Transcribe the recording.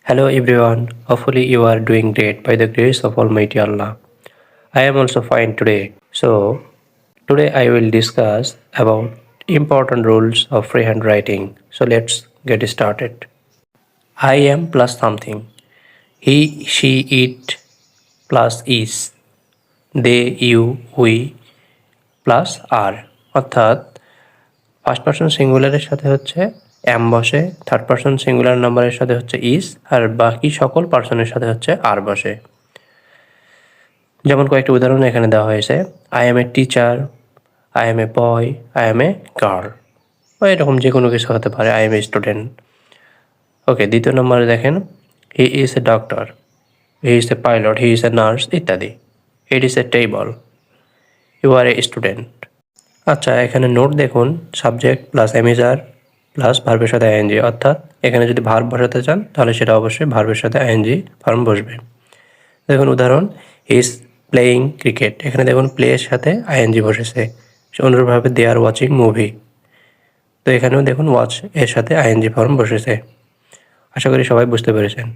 Hello everyone, hopefully you are doing great by the grace of Almighty Allah. I am also fine today. Today I will discuss about important rules of freehand writing. So let's get started. I am plus something. He, she, it plus is. They, you, we plus আর, অর্থাৎ first person সিঙ্গুলারের সাথে হচ্ছে M বসে, third person singular নাম্বারের সাথে হচ্ছে is, আর বাকি সকল পার্সনের সাথে হচ্ছে আর বসে। যেমন কয়েকটি উদাহরণ এখানে দেওয়া হয়েছে: I am a teacher, I am a boy, I am a girl, বা এরকম যে কোনো কিছু হতে পারে, I am a student. Okay, দ্বিতীয় নম্বরে দেখেন, he is a doctor, he is a pilot, he is a nurse ইত্যাদি। It is a table, you are a student. আচ্ছা, এখানে নোট দেখুন, সাবজেক্ট প্লাস এমিজার প্লাস ভার্বের সাথে আইএনজি, অর্থাৎ এখানে যদি ভার্ব বসাতে চান তাহলে সেটা অবশ্যই ভার্বের সাথে আইএনজি ফর্ম বসবে। দেখুন উদাহরণ, ইজ প্লেয়িং ক্রিকেট, এখানে দেখুন প্লেয়ের সাথে আইএনজি বসেছে। অনুরূপভাবে দে আর ওয়াচিং মুভি, তো এখানেও দেখুন ওয়াচ এর সাথে আইএনজি ফর্ম বসেছে। আশা করি সবাই বুঝতে পেরেছেন।